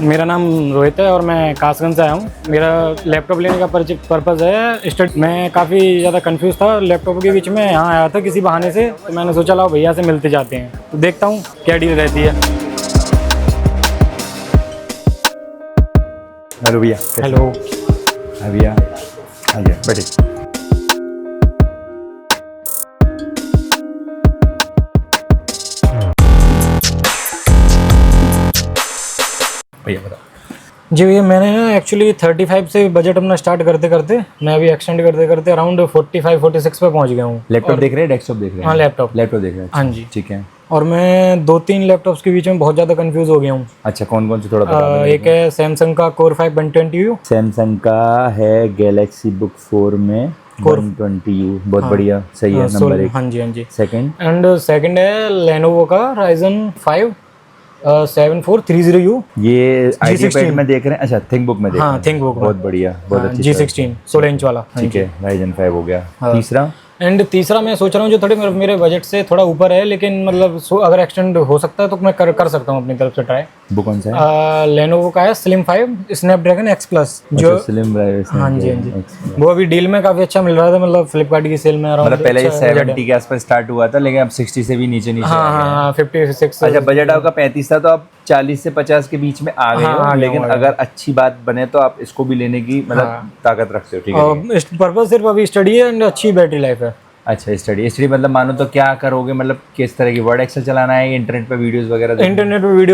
मेरा नाम रोहित है और मैं कासगंज से आया हूँ। मेरा लैपटॉप लेने का पर्पज़ है मैं काफ़ी ज़्यादा कंफ्यूज था लैपटॉप के बीच में। यहाँ आया था किसी बहाने से, तो मैंने सोचा लाओ भैया से मिलते जाते हैं, तो देखता हूँ क्या डील रहती है। हेलो भैया। हेलो। हाँ भैया, आइए बैठिए। भैया बताओ। जी भैया, मैंने ना एक्चुअली 35 से बजट अपना स्टार्ट करते करते मैं अभी एक्सटेंड करते करते अराउंड 45-46 पे पहुँच गया हूँ। लैपटॉप देख रहे हैं, डेस्कटॉप देख रहे हैं? हाँ, लैपटॉप देख रहे हैं। हाँ जी, ठीक है। और मैं 2-3 लैपटॉप्स के बीच में बहुत ज़्यादा कंफ्यूज हो गया हूँ। अच्छा, कौन कौन से थोड़ा बता दो। एक है सैमसंग का Core i5 120U। सैमसंग का है गैलेक्सी बुक 4 में 120U, बहुत बढ़िया, सही है। नंबर 1। हाँ जी हाँ जी। सेकंड सेकंड है लेनोवो का Ryzen 5 7430U। ये आईडिया पैड में देख रहे हैं? अच्छा, थिंकबुक में देख रहे हैं। थिंकबुक बहुत बढ़िया, बहुत अच्छी। G16 16 इंच वाला। ठीक है, Ryzen 5 हो गया। तीसरा तीसरा मैं सोच रहा हूँ जो थोड़े मेरे बजट से थोड़ा ऊपर है, लेकिन मतलब अगर एक्सटेंड हो सकता है तो मैं कर सकता हूँ अपनी तरफ से ट्राई। वो कौन सा है? लेनोवो का है Slim 5 स्नैपड्रैगन X Plus, जो स्लिम हाँ जी हाँ जी, वो अभी डील में काफी अच्छा मिल रहा था, मतलब फ्लिपकार्ट की सेल में मतलब पहले 70 के आसपास स्टार्ट हुआ था, लेकिन अब 60 से भी नीचे हाँ 56। अच्छा, बजट आपका 35 था, तो आप 40 से 50 के बीच में आ गए हो। लेकिन अगर अच्छी बात बने तो आप इसको भी लेने की मतलब ताकत रखते हो। ठीक है। पर्पस सिर्फ अभी स्टडी है एंड अच्छी बैटरी लाइफ है। अच्छा, स्टडी मतलब मानो तो क्या करोगे, मतलब किस तरह की वर्ड एक्सेल चलाना है, इंटरनेट पे वीडियोस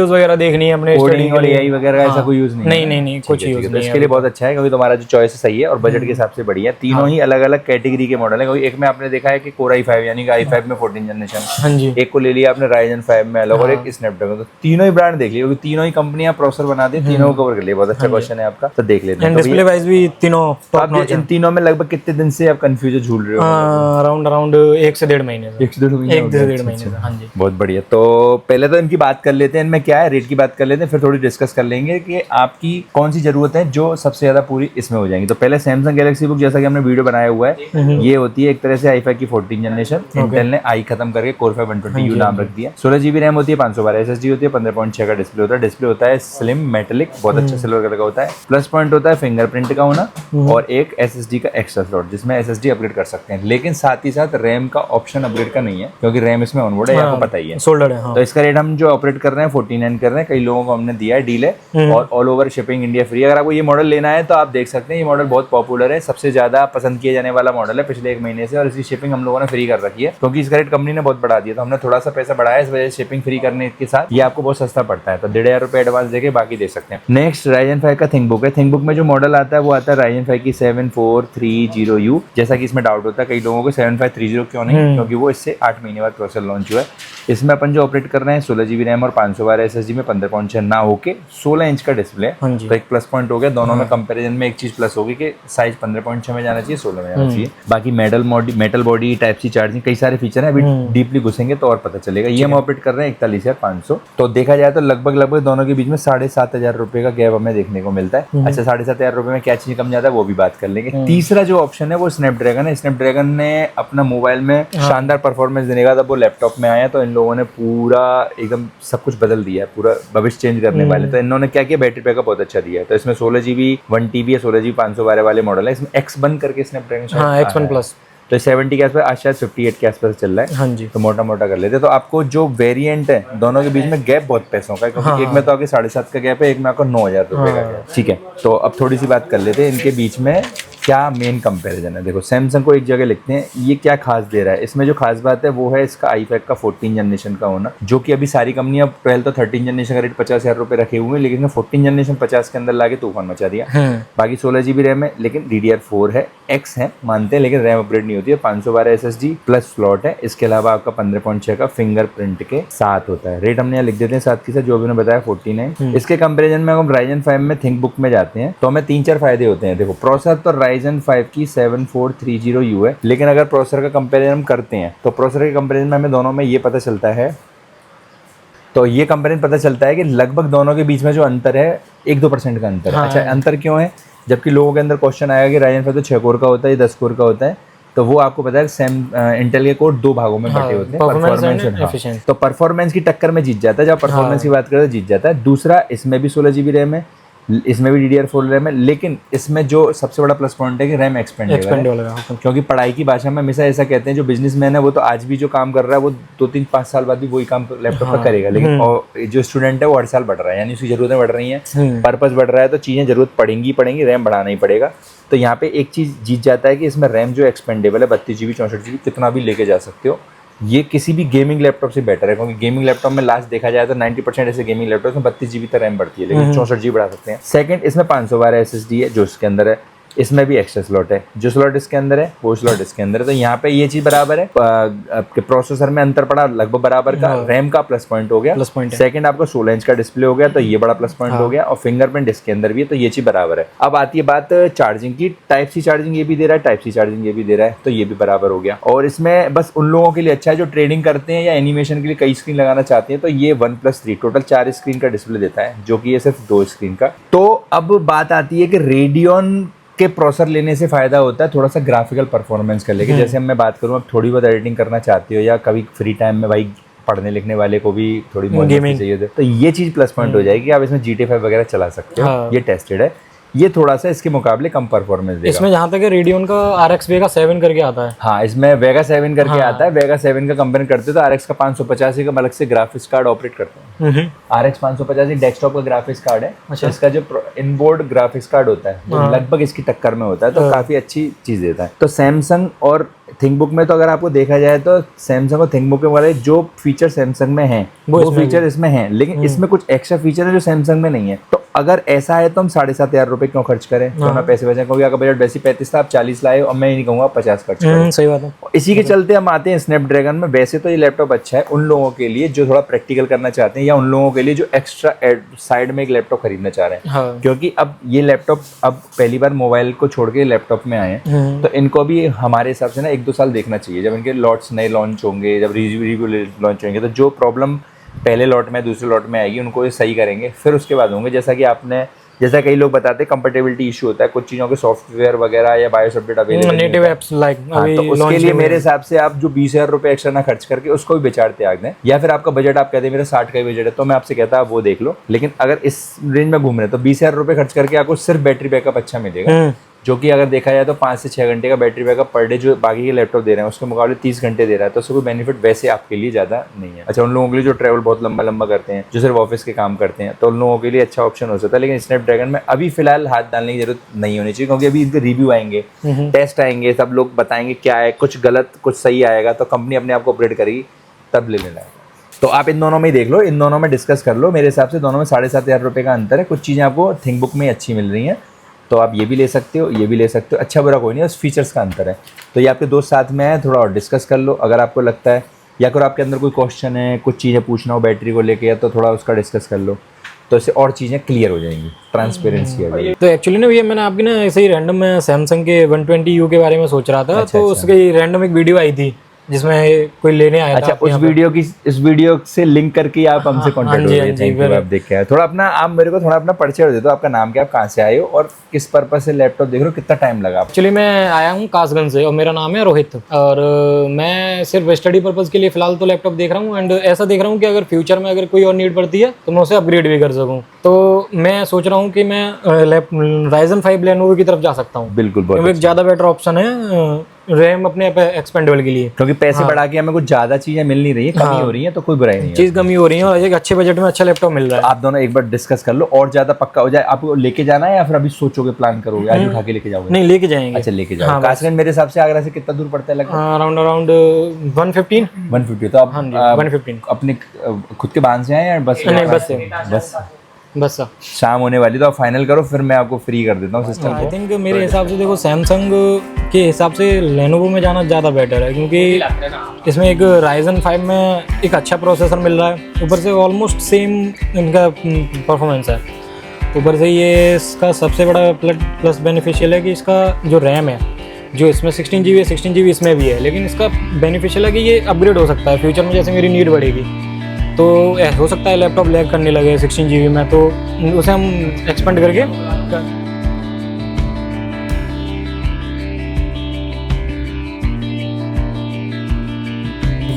वगैरह देखनी है अपने कोडिंग और एआई वगैरह ऐसा कोई यूज नहीं? नहीं कुछ यूज नहीं है। इसके लिए बहुत अच्छा है, क्योंकि तुम्हारा जो चॉइस सही है और बजट के हिसाब से बढ़िया। तीनों ही अलग अलग कैटेगरी के मॉडल है। क्योंकि एक में आपने देखा है कि Core i5 यानी कि i5 में 14 जनरेशन, हाँ जी, एक को ले लिया आपने Ryzen 5 में अलग, और एक स्नैपड्रैगन। तो तीनों ही ब्रांड देख लिया, क्योंकि तीनों ही कंपनियां प्रोसेसर बनाती हैं, तीनों को कवर कर लिया। बहुत अच्छा क्वेश्चन है आपका, तो देख लेते हैं। डिस्प्ले वाइज भी तीनों आप इन तीनों में लगभग कितने दिन से आप कंफ्यूज झूल रहे हो? अराउंड 1 से 1.5 महीने से। 1 से 1.5 महीने से। हाँ जी, बहुत बढ़िया। तो पहले तो इनकी बात कर लेते हैं, इनमें क्या है, रेट की बात कर लेते हैं, फिर थोड़ी डिस्कस कर लेंगे कि आपकी कौन सी जरूरत है जो सबसे ज्यादा पूरी इसमें हो जाएंगी। तो पहले सैमसंग गैलेक्सी बुक, जैसा कि हमने वीडियो बनाया हुआ है, ये होती है एक तरह से i5 की 14 जनरेशन। इंटेल ने आई खत्म करके Core i5 120U नाम रख दिया। 16 GB रैम होती है, 512 SSD होती है, 15.6 का डिस्प्ले होता है। डिस्प्ले होता है स्लिम मेटेलिक, बहुत अच्छा सिल्वर कलर का होता है। प्लस पॉइंट होता है फिंगरप्रिंट का होना, और एक SSD का एक्स्ट्रा स्लॉट, जिसमें SSD अपग्रेड कर सकते हैं। लेकिन साथ ही साथ रैम का ऑप्शन अपग्रेड का नहीं है, क्योंकि रैम इसमें ऑनबोर्ड है, आपको पता ही है, सोल्डर है। तो इसका रेट हम जो ऑपरेट कर रहे हैं 49 कर रहे हैं। कई लोगों को हमने दिया है, डील है, और all over shipping India free. अगर आपको ये मॉडल लेना है तो आप देख सकते हैं, ये मॉडल बहुत पॉपुलर है, सबसे ज्यादा पसंद किया जाने वाला मॉडल है पिछले 1 महीने से, और इसकी शिपिंग हम लोगों ने फ्री कर रखी है, क्योंकि इसका रेट कंपनी ने बहुत बढ़ा दिया। तो हमने थोड़ा सा पैसा बढ़ाया, इस वजह से शिपिंग फ्री करने के साथ ये आपको बहुत सस्ता पड़ता है। तो 1500 रुपये एडवांस देके बाकी दे सकते हैं। नेक्स्ट Ryzen 5 का थिंकबुक है। थिंकबुक में जो मॉडल आता है वो आता है Ryzen 5 की 7430U। जैसा कि इसमें डाउट होता है कई लोगों को 7530 क्यों नहीं, क्योंकि वो इससे 8 महीने बाद प्रोसेसर लॉन्च हुआ है। इसमें अपन जो ऑपरेट कर रहे हैं 16 GB रैम और 512 SSD में 15.6 ना होके 16 इंच का डिस्प्ले है। तो एक प्लस पॉइंट हो गया। दोनों में कंपैरिजन में एक चीज प्लस होगी कि साइज 15.6 में जाना चाहिए, 16 में जाना चाहिए। बाकी metal body, type C charging, कई सारे फीचर हैं, अभी डीपली घुसेंगे तो और पता चलेगा। ये हम ऑपरेट कर रहे हैं 41,500। तो देखा जाए तो लगभग दोनों के बीच में 7,500 रुपए का गैप हमें देखने को मिलता है। अच्छा, 7,500 रुपए में क्या चीज कम जाता है वो भी बात कर लेंगे। तीसरा जो ऑप्शन है वो स्नैपड्रैगन है। स्नैपड्रैगन ने अपना मोबाइल में शानदार परफॉर्मेंस देने का, तब वो लैपटॉप में आया तो इन लोगों ने पूरा एकदम सब कुछ बदल दिया है, पूरा भविष्य चेंज करने वाले। तो इन्होंने क्या किया, बैटरी बैकअप बहुत अच्छा दिया है। तो इसमें 16 GB 1TB या 16 GB 512 वाले मॉडल है। इसमें X1 करके स्नैपड्रैगन X1 प्लस, तो 70 के आसपास, आज शायद 58 के आसपास चल रहा है। हाँ जी। तो मोटा मोटा कर लेते हैं। तो आपको जो वेरिएंट है दोनों के बीच में गैप बहुत पैसों का है, क्योंकि एक में तो आपके 7,500 का गैप है, एक में आपको 9,000 रुपए का गैप। ठीक है, तो अब थोड़ी सी बात कर लेते हैं इनके बीच में क्या मेन कंपैरिजन है। देखो, सैमसंग को एक जगह लिखते हैं, ये क्या खास दे रहा है। इसमें जो खास बात है वो है इसका i5 का 14 जनरेशन का होना, जो कि अभी सारी कंपनियां पहले तो 13 जनरेशन का रेट 50,000 रुपए रखे हुए हैं, लेकिन 14 जनरेशन 50 के अंदर लाके तूफान मचा दिया। बाकी 16 GB रैम है, लेकिन DDR4 है, X है मानते हैं, लेकिन रैम अपग्रेड नहीं होती है। 512 SSD प्लस स्लॉट है। इसके अलावा आपका 15.6 का फिंगरप्रिंट के साथ होता है। रेट हमने यहाँ लिख देते हैं साथ के साथ, जो भी उन्होंने बताया 49। इसके कंपेरिजन में हम Ryzen 5 में थिंकबुक में जाते हैं तो हमें 3-4 फायदे होते हैं। देखो, प्रोसेसर तो Ryzen 5 की 7430U है, लेकिन अगर प्रोसेसर का कंपेरिजन हम करते हैं तो प्रोसेसर के कंपेरिजन में हमें दोनों में ये पता चलता है, तो ये कंपेरिजन पता चलता है कि लगभग दोनों के बीच में जो अंतर है 1-2% का अंतर है। अच्छा, अंतर क्यों है? जबकि लोगों के अंदर क्वेश्चन आएगा कि Ryzen 5 तो 6 कोर का होता है, 10 कोर का होता है, तो वो आपको पता है इंटेल के कोर 2 भागों में बटे होते हैं, परफॉर्मेंस और एफिशिएंसी। तो परफॉर्मेंस की टक्कर में जीत जाता है, जब परफॉर्मेंस की बात करें तो जीत जाता है। दूसरा, इसमें भी 16 GB रैम है, इसमें भी DDR4 रैम है, लेकिन इसमें जो सबसे बड़ा प्लस पॉइंट है कि रैम एक्सपेंडेबल है। क्योंकि पढ़ाई की भाषा में हमेशा ऐसा कहते हैं, जो बिजनेसमैन है वो तो आज भी जो काम कर रहा है वो 2-3-5 साल बाद भी वही काम लैपटॉप पर करेगा, लेकिन और जो स्टूडेंट है वो हर साल बढ़ रहा है, यानी उसकी जरूरतें बढ़ रही हैं, पर्पस बढ़ रहा है, तो चीज़ें जरूरत पड़ेंगी, रैम बढ़ाना ही पड़ेगा। तो यहाँ पे एक चीज़ जीत जाता है कि इसमें रैम जो एक्सपेंडेबल है, 32 GB 64 GB कितना भी लेके जा सकते हो। ये किसी भी गेमिंग लैपटॉप से बेटर है, क्योंकि गेमिंग लैपटॉप में लास्ट देखा जाए तो 90% ऐसे गेमिंग लैपटॉप में 32 GB तक रैम बढ़ती है, लेकिन 64 GB बढ़ा सकते हैं। सेकंड, इसमें 512 SSD है जो इसके अंदर है, इसमें भी एक्स्ट्रा स्लॉट है, जो स्लॉट इसके अंदर है वो स्लॉट इसके अंदर है। तो यहाँ पे ये चीज़ बराबर है, आपके प्रोसेसर में अंतर पड़ा लगभग बराबर का, रैम का प्लस पॉइंट हो गया, सेकंड आपको 16 इंच का डिस्प्ले हो गया, तो ये बड़ा प्लस पॉइंट हो गया, और फिंगरप्रिंट इसके अंदर भी है, तो ये चीज़ बराबर है। अब आती है बात चार्जिंग की, टाइप सी चार्जिंग ये भी दे रहा है, टाइप सी चार्जिंग ये भी दे रहा है, तो ये भी बराबर हो गया। और इसमें बस उन लोगों के लिए अच्छा है जो ट्रेडिंग करते हैं या एनिमेशन के लिए कई स्क्रीन लगाना चाहते हैं, तो ये 1+3 टोटल 4 स्क्रीन का डिस्प्ले देता है, जो कि ये सिर्फ 2 स्क्रीन का। तो अब बात आती है कि रेडियन के प्रोसेसर लेने से फायदा होता है थोड़ा सा ग्राफिकल परफॉर्मेंस कर लेके, जैसे मैं बात करूँ, अब थोड़ी बहुत एडिटिंग करना चाहती हो या कभी फ्री टाइम में भाई पढ़ने लिखने वाले को भी थोड़ी गेमिंग चाहिए, तो ये चीज़ प्लस पॉइंट हो जाएगी, आप इसमें GTA 5 वगैरह चला सकते हो, ये टेस्टेड है। ये थोड़ा सा इसके मुकाबले कम परफॉर्मेंस देगा। इसमें जहाँ तक रेडियन का RX Vega 7 करके आता है, हाँ इसमें Vega 7 करके आता है। Vega 7 का कंपेयर करते तो RX का 585 का अलग से ग्राफिक्स कार्ड ऑपरेट करते हैं। RX 585 डेस्कटॉप का ग्राफिक्स कार्ड है, तो इसका जो इनबोर्ड ग्राफिक्स कार्ड होता है वो लगभग इसकी टक्कर में होता है, तो काफी अच्छी चीज देता है। तो सैमसंग और थिंकबुक में तो अगर आपको देखा जाए तो सैमसंग और थिंकबुक वाले जो फीचर सैमसंग में हैं वो फीचर इसमें हैं, लेकिन इसमें कुछ एक्स्ट्रा फीचर है जो सैमसंग में नहीं है। तो अगर ऐसा है तो हम 7,500 रुपए क्यों खर्च करें, क्यों ना पैसे बचाएं, क्योंकि अगर बजट वैसे 35 था, आप 40 लाए और मैं नहीं कहूँगा 50 खर्च करें। सही बात है। इसी के चलते हम आते हैं स्नैपड्रैगन में। वैसे तो ये लैपटॉप अच्छा है उन लोगों के लिए जो थोड़ा प्रैक्टिकल करना चाहते हैं, या उन लोगों के लिए जो एक्स्ट्रा साइड में एक लैपटॉप खरीदना चाह रहे हैं, क्योंकि अब ये लैपटॉप अब पहली बार मोबाइल को छोड़ के लैपटॉप में आए हैं, तो इनको भी हमारे हिसाब से ना 1-2 साल देखना चाहिए। जब इनके लॉट्स नए लॉन्च होंगे, जब रिव्यू लॉन्च होंगे, तो जो प्रॉब्लम पहले लॉट में दूसरे लॉट में आएगी उनको ये सही करेंगे, फिर उसके बाद होंगे। जैसा कई लोग बताते हैं कंपैटिबिलिटी इशू होता है कुछ चीज़ों के, सॉफ्टवेयर वगैरह या BIOS update available native apps like, तो उसके लिए मेरे हिसाब से आप जो 20,000 रुपये एक्स्ट्रा ना खर्च करके उसको भी बेचार त्याग दें, या फिर आपका बजट आप कहते हैं मेरा 60 का ही बजट है, तो मैं आपसे कहता आप वो देख लो। लेकिन अगर इस रेंज में घूम रहे हैं तो 20,000 रुपये खर्च करके आपको सिर्फ बैटरी बैकअप अच्छा मिलेगा, जो कि अगर देखा जाए तो 5 से 6 घंटे का बैटरी बैकअप पर डे जो बाकी के लैपटॉप दे रहे हैं उसके मुकाबले 30 घंटे दे रहा है, तो उससे कोई बेनिफिट वैसे आपके लिए ज़्यादा नहीं है। अच्छा, उन लोगों के लिए जो ट्रैवल बहुत लंबा लंबा करते हैं, जो सिर्फ ऑफिस के काम करते हैं, तो उन लोगों के लिए अच्छा ऑप्शन हो सकता है। लेकिन स्नैपड्रैगन में अभी फिलहाल हाथ डालने की जरूरत नहीं होनी चाहिए, क्योंकि अभी इनके रिव्यू आएंगे, टेस्ट आएंगे, सब लोग बताएंगे क्या है, कुछ गलत कुछ सही आएगा, तो कंपनी अपने आप को अपग्रेड करेगी, तब ले लेना है। तो आप इन दोनों में ही देख लो, इन दोनों में डिस्कस कर लो। मेरे हिसाब से दोनों में 7,500 रुपये का अंतर है। कुछ चीज़ें आपको थिंकबुक में अच्छी मिल रही हैं, तो आप ये भी ले सकते हो, ये भी ले सकते हो, अच्छा बुरा कोई नहीं, उस फीचर्स का अंतर है। तो ये आपके दोस्त साथ में है, थोड़ा और डिस्कस कर लो अगर आपको लगता है, या अगर आपके अंदर कोई क्वेश्चन है, कुछ चीज़ें पूछना हो बैटरी को लेके, या तो थोड़ा उसका डिस्कस कर लो, तो इससे और चीज़ें क्लियर हो जाएंगी, ट्रांसपेरेंसी आ जाएगी। तो एक्चुअली ना ये मैंने आपकी ना ऐसे ही रैंडम में सैमसंग के 120U के बारे में सोच रहा था, तो उसकी रैंडम एक वीडियो आई थी जिसमें कोई लेने आया था। उस वीडियो से लिंक करके आप हमसे कांटेक्ट हो गए, थैंक यू। आप देख के आए थोड़ा अपना, आप मेरे को थोड़ा अपना परिचय दे दो, आपका नाम क्या, आप कहाँ से आए हो और किस पर्पस से लैपटॉप देख रहे हो, कितना टाइम लगा? एक्चुअली मैं आया हूँ कासगंज से और मेरा नाम है रोहित, और मैं सिर्फ स्टडी पर्पज के लिए फिलहाल तो लैपटॉप देख रहा हूँ, एंड ऐसा देख रहा हूँ कि अगर फ्यूचर में अगर कोई और नीड पड़ती है तो मैं उसे अपग्रेड भी कर सकूँ। तो मैं सोच रहा हूँ कि मैं Ryzen 5 Lenovo की तरफ जा सकता हूँ। बिल्कुल, बहुत एक ज़्यादा बेटर ऑप्शन है रैम अपने एक्सपेंडेबल के लिए, क्योंकि पैसे बढ़ा के हमें कुछ ज्यादा चीजें मिल नहीं रही है, कमी हो रही है, तो कोई बुराई नहीं है, चीज कमी हो रही है और एक अच्छे बजट में अच्छा लैपटॉप मिल रहा है। आप दोनों एक बार डिस्कस कर लो और ज्यादा पक्का हो जाए। आपको लेके जाना है या फिर अभी सोचोगे, प्लान करोगे, आज उठा के लेके जाओगे? नहीं, लेके जाएंगे। अच्छा, लेके जाओगे। कासगंज मेरे हिसाब से आगरा से कितना दूर पड़ता है लगभग? अराउंड 150। तो आप 115 अपने खुद के वाहन से आए या बस? नहीं, बस से। बस शाम होने वाली, तो आप फाइनल करो, फिर मैं आपको फ्री कर देता हूँ सिस्टम को। आई थिंक मेरे हिसाब से देखो सैमसंग के हिसाब से लेनोवो में जाना ज़्यादा बेटर है, क्योंकि इसमें एक Ryzen 5 में एक अच्छा प्रोसेसर मिल रहा है, ऊपर से ऑलमोस्ट सेम इनका परफॉर्मेंस है। ऊपर से ये इसका सबसे बड़ा प्लस बेनिफिशियल है कि इसका जो रैम है, जो इसमें 16 GB है, 16 GB इसमें भी है, लेकिन इसका बेनिफिशियल है कि ये अपग्रेड हो सकता है फ्यूचर में, जैसे मेरी नीड बढ़ेगी तो हो सकता है लैपटॉप लैग करने लगे 16 GB में, तो उसे हम एक्सपेंड करके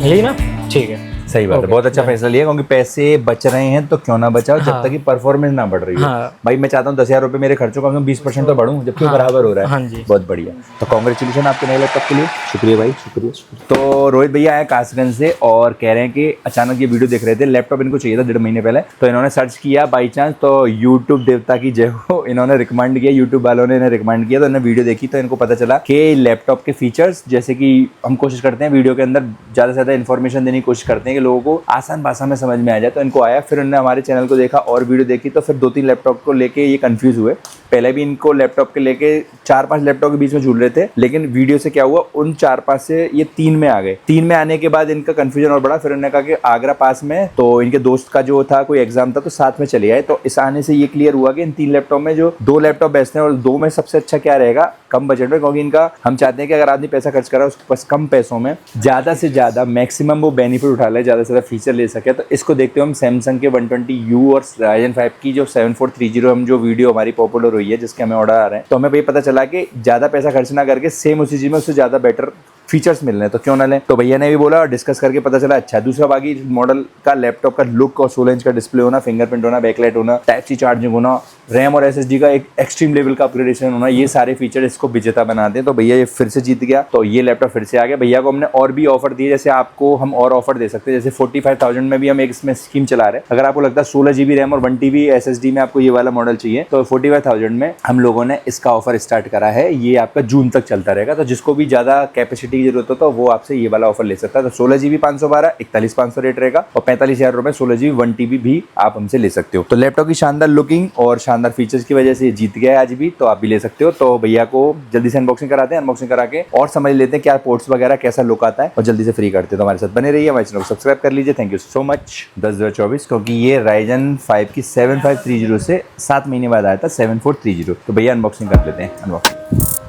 यही ना, ठीक है। सही बात है, बहुत अच्छा फैसला लिया, क्योंकि पैसे बच रहे हैं तो क्यों ना बचाओ जब तक कि परफॉर्मेंस ना बढ़ रही है। हाँ। भाई मैं चाहता हूँ 10,000 रुपये मेरे खर्चों का 20% तो बढ़ूँ, जबकि बराबर हो रहा है। हाँ जी। बहुत बढ़िया। तो कॉन्ग्रेचुलेशन आपके नए लैपटॉप के लिए। शुक्रिया भाई, शुक्रिया। तो रोहित भैया आए कासगंज से और कह रहे हैं कि अचानक ये वीडियो देख रहे थे, लैपटॉप इनको चाहिए था 1.5 महीने पहले, तो इन्होंने सर्च किया बाई चांस, तो यूट्यूब देवता की जय हो, इन्होंने रिकमेंड किया, यूट्यूब वालों ने इन्हें रिकमेंड किया, तो इन्होंने वीडियो देखी तो इनको पता चला कि लैपटॉप के फीचर्स, जैसे कि हम कोशिश करते हैं वीडियो के अंदर ज़्यादा से ज़्यादा इन्फॉर्मेशन देने की कोशिश करते हैं कि लोगों को आसान भाषा में समझ में आ जाए, तो इनको आया। फिर उन्होंने हमारे चैनल को देखा और वीडियो देखी, तो फिर 2-3 लैपटॉप को लेके ये कंफ्यूज हुए। पहले भी इनको लैपटॉप के लेके 4-5 लैपटॉप के बीच में झूल रहे थे, लेकिन वीडियो से क्या हुआ, उन 4-5 से ये 3 में आ गए। 3 में आने के बाद इनका कंफ्यूजन और बढ़ा। फिर उन्होंने कहा कि आगरा पास में, तो इनके दोस्त का जो था कोई एग्जाम था, तो साथ में चले आए। तो इस आने से ये क्लियर हुआ कि इन 3 लैपटॉप में जो 2 लैपटॉप बेस्ट हैं, और 2 में सबसे अच्छा क्या रहेगा कम बजट में, क्योंकि इनका हम चाहते हैं कि अगर आदमी पैसा खर्च कर रहा है उसको बस कम पैसों में ज़्यादा से ज़्यादा मैक्सिमम वो बेनिफिट उठा ले, ज़्यादा से ज़्यादा फीचर ले सके। तो इसको देखते हुए हम सैमसंग के 120U और Ryzen 5 की जो 7430 हम जो वीडियो हमारी पॉपुलर हुई है, जिसके हमें ऑर्डर आ रहे हैं, तो हमें भाई पता चला कि ज़्यादा पैसा खर्च ना करके सेम उसी चीज़ में उससे ज़्यादा बेटर फीचर्स मिल रहे हैं, तो क्यों ना लें। तो भैया ने भी बोला और डिस्कस करके पता चला अच्छा। दूसरा बाकी मॉडल का लैपटॉप का लुक और 16 इंच का डिस्प्ले होना, फिंगरप्रिंट होना, बैकलाइट होना, टाइप सी चार्जिंग होना, रैम और SSD का एक एक्सट्रीम लेवल का अपग्रेडेशन होना, ये सारे फीचर इसको विजेता बनाते हैं। तो भैया ये फिर से जीत गया, तो ये लैपटॉप फिर से आ गया। भैया को हमने और भी ऑफर दिए, जैसे आपको हम और ऑफर दे सकते हैं, जैसे 45,000 में भी हम एक इसमें स्कीम चला रहे हैं। अगर आपको लगता है 16 GB रैम और 1 TB SSD में आपको ये वाला मॉडल चाहिए, तो 45,000 में हम लोगों ने इसका ऑफर स्टार्ट करा है। ये आपका जून तक चलता रहेगा, तो जिसको भी ज़्यादा कैपेसिटी की जरूरत हो तो वो आपसे ये वाला ऑफर ले सकता है। तो 16 GB 512, 41,500 रेट रहेगा, और 45,000 रुपये 16 GB 1 TB भी आप हमसे ले सकते हो। तो लैपटॉप की शानदार लुकिंग और शानदार फीचर्स की वजह से ये जीत गया है आज भी, तो आप भी ले सकते हो। तो भैया को जल्दी से अनबॉक्सिंग कराते हैं, अनबॉक्सिंग करा के और समझ लेते हैं क्या पोर्ट्स वगैरह कैसा लुक आता है, और जल्दी से फ्री करते हैं। तो हमारे साथ बने रहिए, हमारे चैनल को सब्सक्राइब कर लीजिए। Thank you so much. 10/2024, क्योंकि ये Ryzen 5 की 7530 से 7 महीने बाद आया था 7430। तो भैया अनबॉक्सिंग कर लेते हैं। अनबॉक्सिंग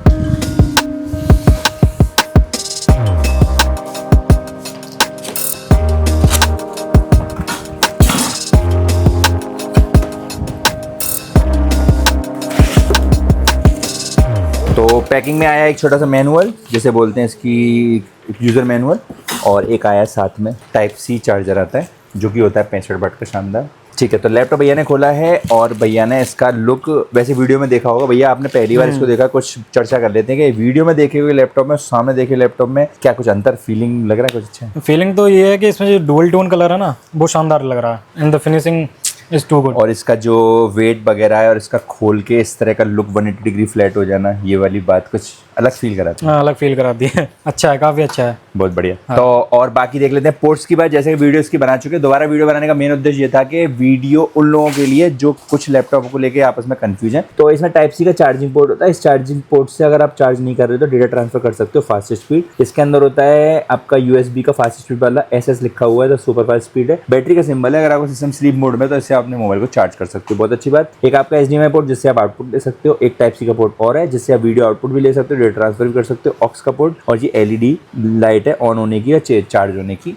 तो पैकिंग में आया एक छोटा सा मैनुअल, जिसे बोलते हैं इसकी यूज़र मैनुअल, और एक आया साथ में Type-C चार्जर आता है, जो कि होता है 65 वाट का, शानदार। ठीक है, तो लैपटॉप भैया ने खोला है और भैया ने इसका लुक वैसे वीडियो में देखा होगा। भैया आपने पहली बार इसको देखा, कुछ चर्चा कर लेते हैं कि वीडियो में देखे हुए लैपटॉप में सामने देखे लैपटॉप में क्या कुछ अंतर फीलिंग लग रहा है, कुछ अच्छा? फीलिंग तो ये है कि इसमें जो डुअल टोन कलर है ना, वो शानदार लग रहा है, and the finishing is too good. और इसका जो वेट वगैरह है और इसका खोल के इस तरह का लुक 180 डिग्री फ्लैट हो जाना, ये वाली बात कुछ अलग फील कराती है। हाँ, अलग फील कराती है। अच्छा है, काफ़ी अच्छा है, बहुत बढ़िया। हाँ। तो और बाकी देख लेते हैं पोर्ट्स की बात। जैसे कि वीडियो इसकी बना चुके हैं, दोबारा वीडियो बनाने का मेन उद्देश्य ये था कि वीडियो उन लोगों के लिए जो कुछ लैपटॉप को लेके आपस में कंफ्यूज है। तो इसमें Type-C का चार्जिंग पोर्ट होता है। इस चार्जिंग पोर्ट से अगर आप चार्ज नहीं कर रहे तो डेटा ट्रांसफर कर सकते हो फास्ट स्पीड। इसके अंदर होता है आपका USB का फास्ट स्पीड वाला, SS लिखा हुआ है, तो सुपर फास्ट स्पीड है। बैटरी का सिंबल है, अगर आपको सिस्टम स्लीप मोड में तो इससे अपने मोबाइल को चार्ज कर सकते हो, बहुत अच्छी बात। एक आपका HDMI पोर्ट जिससे आप आउटपुट ले सकते हो, एक Type-C का पोर्ट और है जिससे आप वीडियो आउटपुट भी ले सकते हो, डेटा ट्रांसफर भी कर सकते हो, ऑक्स का पोर्ट, और ये LED लाइट है ऑन होने की या चार्ज होने की,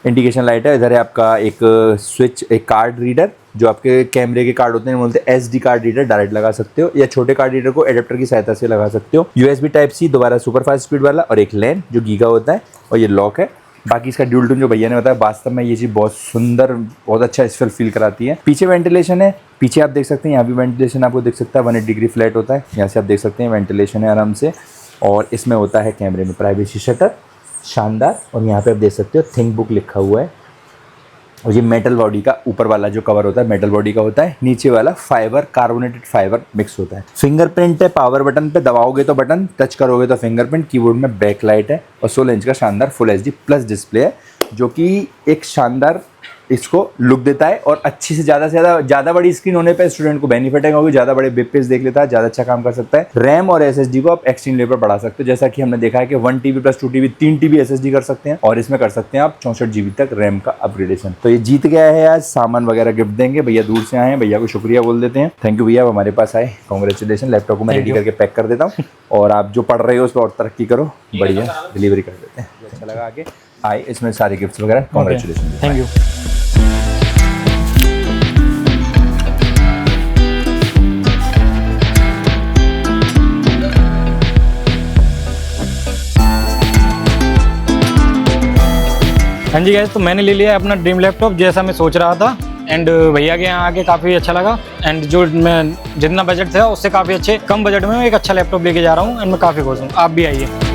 इंडिकेशन लाइट है। इधर है आपका एक स्विच, एक कार्ड रीडर, जो आपके कैमरे के कार्ड होते हैं बोलते हैं SD कार्ड रीडर, डायरेक्ट लगा सकते हो, या छोटे कार्ड रीडर को एडेप्टर की सहायता से लगा सकते हो। USB Type-C दोबारा सुपर फास्ट स्पीड वाला, और एक लैन जो गीगा होता है, और ये लॉक है। बाकी इसका ड्यूल टोन जो भैया ने बताया, वास्तव में ये चीज़ बहुत सुंदर, बहुत अच्छा इसफल फील कराती है। पीछे वेंटिलेशन है, पीछे आप देख सकते हैं, यहाँ भी वेंटिलेशन आपको दिख सकता है, 180 डिग्री फ्लैट होता है, यहाँ से आप देख सकते हैं वेंटिलेशन है आराम से। और इसमें होता है कैमरे में प्राइवेसी शटर, शानदार। और यहाँ पे आप देख सकते हो थिंक बुक लिखा हुआ है, और ये मेटल बॉडी का ऊपर वाला जो कवर होता है मेटल बॉडी का होता है, नीचे वाला फाइबर, कार्बोनेटेड फाइबर मिक्स होता है। फिंगरप्रिंट है, पावर बटन पे दबाओगे तो बटन, टच करोगे तो फिंगरप्रिंट, कीबोर्ड में बैक लाइट है, और 16 इंच का शानदार फुल HD प्लस डिस्प्ले है, जो कि एक शानदार इसको लुक देता है। और अच्छी से ज़्यादा बड़ी स्क्रीन होने पे स्टूडेंट को बेनिफिट है, क्योंकि ज़्यादा बड़े वेब पेज देख लेता है, ज़्यादा अच्छा काम कर सकता है। रैम और SSD को आप एक्सट्रीम लेवल पर बढ़ा सकते हो, जैसा कि हमने देखा है कि 1 TB plus 2 TB 3 TB SSD कर सकते हैं, और इसमें कर सकते हैं आप 64 GB तक रैम का अपग्रेडेशन। तो ये जीत गया है आज, सामान वगैरह गिफ्ट देंगे। भैया दूर से आए हैं, भैया को शुक्रिया बोल देते हैं। थैंक यू भैया, आप हमारे पास आए, कॉन्ग्रेचुलेसन। लैपटॉप को मैं रेडी करके पैक कर देता हूँ, और आप जो पढ़ रहे हो उस पर और तरक्की करो, बढ़िया डिलीवरी कर देते हैं। अच्छा लगा, आगे आए इसमें सारे गिफ्ट्स वगैरह। Congratulation, thank you. हाँ जी गाइस, तो मैंने ले लिया है अपना ड्रीम लैपटॉप जैसा मैं सोच रहा था। एंड भैया के यहाँ आके काफ़ी अच्छा लगा। एंड जो मैं जितना बजट था उससे काफ़ी अच्छे कम बजट में मैं एक अच्छा लैपटॉप लेके जा रहा हूँ एंड मैं काफ़ी खुश हूँ। आप भी आइए।